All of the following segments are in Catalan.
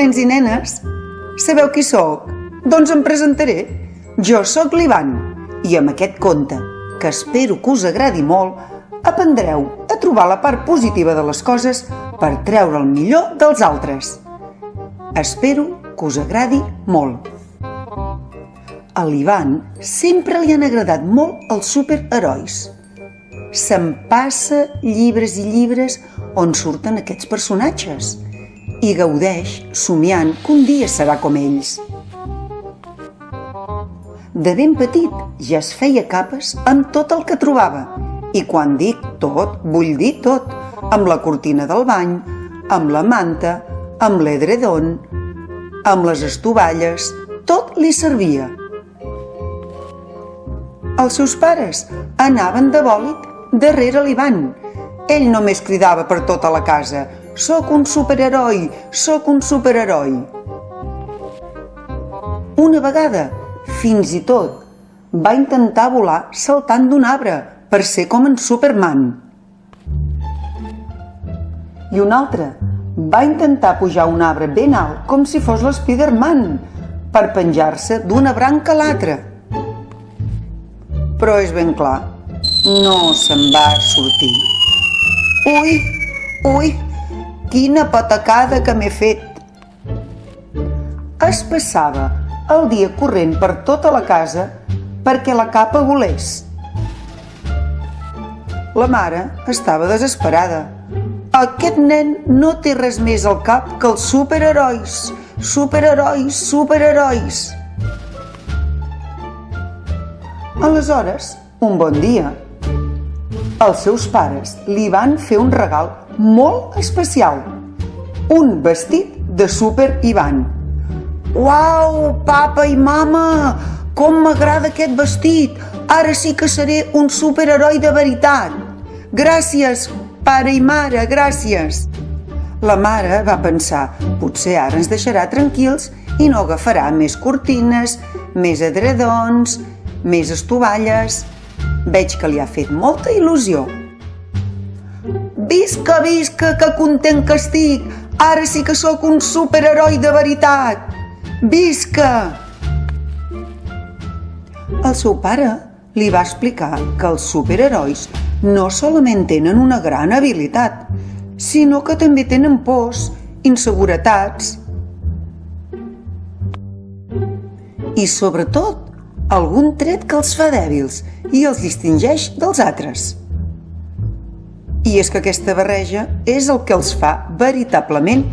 nens i nenes. Sabeu qui sóc? Doncs em presentaré. Jo sóc l'Ivan i amb aquest conte, que espero que us agradi molt, aprendreu a trobar la part positiva de les coses per treure el millor dels altres. Espero que us agradi molt. A l'Ivan sempre li han agradat molt els superherois. Se'n passa llibres i llibres on surten aquests personatges i gaudeix somiant que un dia serà com ells. De ben petit ja es feia capes amb tot el que trobava, i quan dic tot, vull dir tot, amb la cortina del bany, amb la manta, amb l'edredon, amb les estovalles, tot li servia. Els seus pares anaven de bòlit darrere l'Ivan. Ell només cridava per tota la casa: «Soc un superheroi, soc un superheroi». Una vegada, fins i tot, va intentar volar saltant d'un arbre per ser com en Superman. I un altre va intentar pujar un arbre ben alt com si fos l'Spiderman per penjar-se d'una branca a l'altra. Però és ben clar, no se'n va sortir. Ui, ui, quina patacada que m'he fet! Es passava el dia corrent per tota la casa perquè la capa volés. La mare estava desesperada. Aquest nen no té res més al cap que els superherois, superherois, superherois. Aleshores, un bon dia, els seus pares li van fer un regal molt especial, un vestit de Super Ivan. Uau, papa i mama, com m'agrada aquest vestit! Ara sí que seré un superheroi de veritat! Gràcies, pare i mare, gràcies! La mare va pensar, potser ara ens deixarà tranquils i no agafarà més cortines, més edredons, més estovalles. Veig que li ha fet molta il·lusió. Visca, visca, que content que estic! Ara sí que sóc un superheroi de veritat! Visca! El seu pare li va explicar que els superherois no solament tenen una gran habilitat, sinó que també tenen pors, inseguretats i, sobretot, algun tret que els fa dèbils i els distingeix dels altres. I és que aquesta barreja és el que els fa veritablement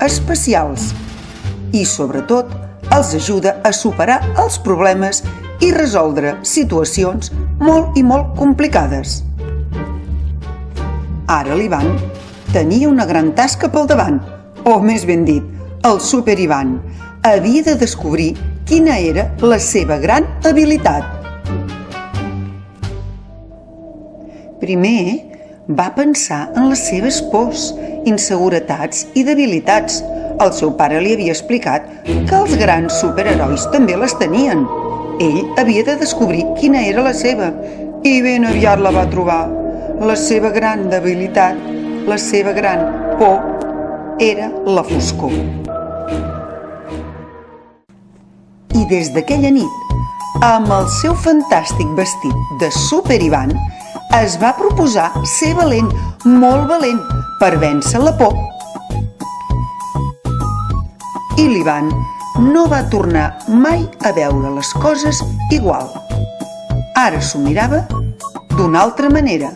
especials i, sobretot, els ajuda a superar els problemes i resoldre situacions molt i molt complicades. Ara l'Ivan tenia una gran tasca pel davant, o més ben dit, el Super Ivan havia de descobrir quina era la seva gran habilitat. Primer va pensar en les seves pors, inseguretats i debilitats. El seu pare li havia explicat que els grans superherois també les tenien. Ell havia de descobrir quina era la seva i ben aviat la va trobar. La seva gran debilitat, la seva gran por, era la foscor. I des d'aquella nit, amb el seu fantàstic vestit de Super Ivan, es va proposar ser valent, molt valent, per vèncer la por. I l'Ivan no va tornar mai a veure les coses igual. Ara s'ho mirava d'una altra manera.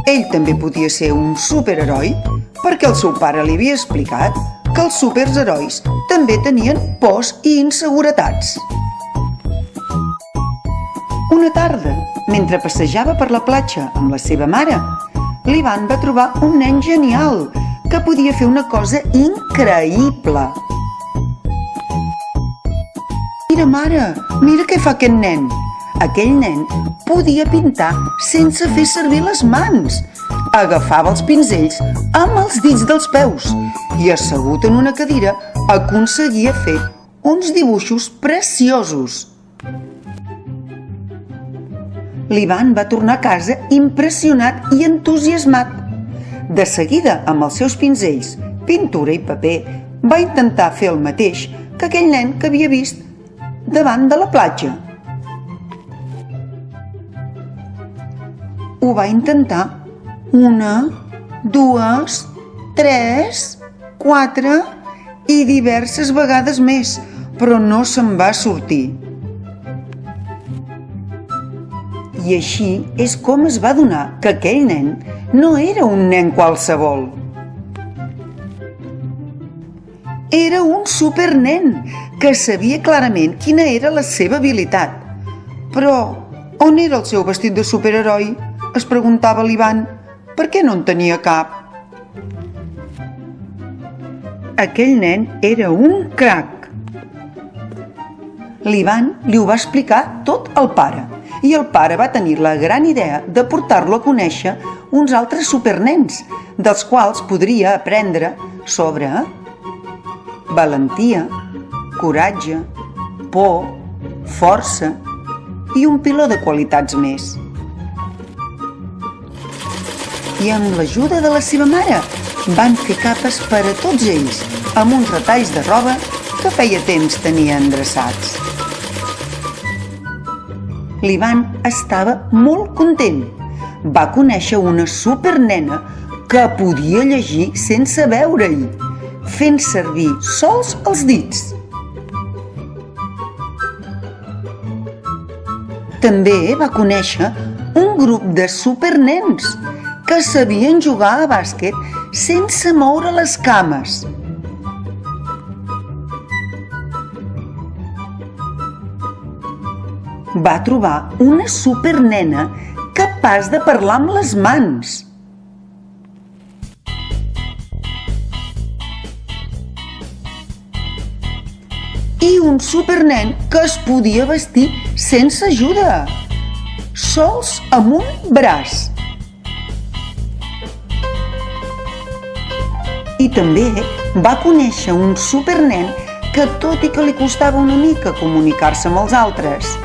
Ell també podia ser un superheroi perquè el seu pare li havia explicat que els superherois també tenien pors i inseguretats. Una tarda, mentre passejava per la platja amb la seva mare, l'Ivan va trobar un nen genial que podia fer una cosa increïble. Mira, mare, mira què fa aquest nen. Aquell nen podia pintar sense fer servir les mans. Agafava els pinzells amb els dits dels peus i, assegut en una cadira, aconseguia fer uns dibuixos preciosos. L'Ivan va tornar a casa impressionat i entusiasmat. De seguida, amb els seus pinzells, pintura i paper, va intentar fer el mateix que aquell nen que havia vist davant de la platja. Ho va intentar 1, 2, 3, 4 i diverses vegades més, però no se'n va sortir. I així és com es va adonar que aquell nen no era un nen qualsevol. Era un supernen que sabia clarament quina era la seva habilitat. Però on era el seu vestit de superheroi? Es preguntava l'Ivan. Per què no en tenia cap? Aquell nen era un crac. L'Ivan li ho va explicar tot al pare i el pare va tenir la gran idea de portar-lo a conèixer uns altres supernens, dels quals podria aprendre sobre valentia, coratge, por, força i un piló de qualitats més. I amb l'ajuda de la seva mare van fer capes per a tots ells amb uns retalls de roba que feia temps tenia endreçats. L'Ivan estava molt content. Va conèixer una supernena que podia llegir sense veure-hi, fent servir sols els dits. També va conèixer un grup de supernens que sabien jugar a bàsquet sense moure les cames. Va trobar una supernena capaç de parlar amb les mans. I un supernen que es podia vestir sense ajuda, sols amb un braç. I també va conèixer un supernen que, tot i que li costava una mica comunicar-se amb els altres,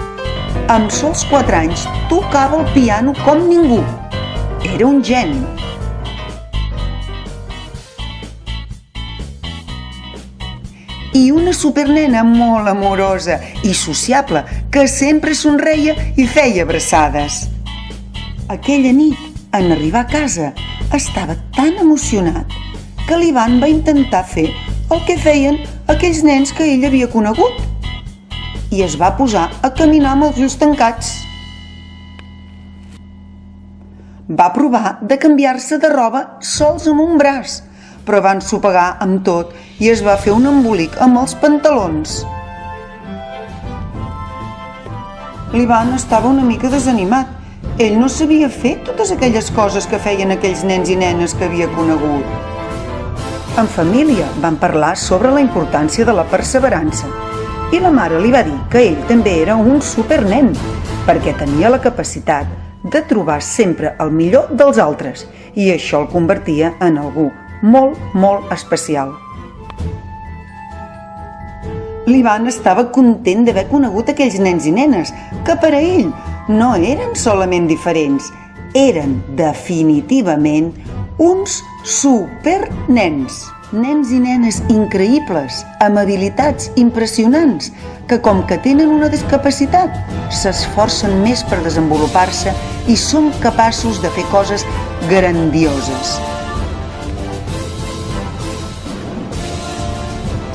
amb sols 4 anys tocava el piano com ningú. Era un geni. I una supernena molt amorosa i sociable que sempre somreia i feia abraçades. Aquella nit, en arribar a casa, estava tan emocionat que l'Ivan va intentar fer el que feien aquells nens que ell havia conegut i es va posar a caminar amb els ulls tancats. Va provar de canviar-se de roba sols amb un braç, però va ensopegar amb tot i es va fer un embolic amb els pantalons. L'Ivan estava una mica desanimat. Ell no sabia fer totes aquelles coses que feien aquells nens i nenes que havia conegut. En família van parlar sobre la importància de la perseverança i la mare li va dir que ell també era un supernen perquè tenia la capacitat de trobar sempre el millor dels altres i això el convertia en algú molt, molt especial. L'Ivan estava content d'haver conegut aquells nens i nenes que per a ell no eren solament diferents, eren definitivament uns supernens. Nens i nenes increïbles, amb habilitats impressionants, que com que tenen una discapacitat, s'esforcen més per desenvolupar-se i són capaços de fer coses grandioses.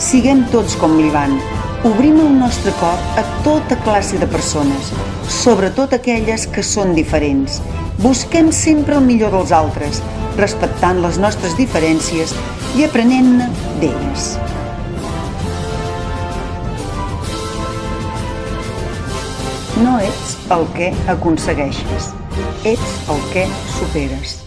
Siguem tots com l'Ivan. Obrim el nostre cor a tota classe de persones, sobretot aquelles que són diferents. Busquem sempre el millor dels altres, respectant les nostres diferències i aprenent-ne d'elles. No ets el que aconsegueixes, ets el que superes.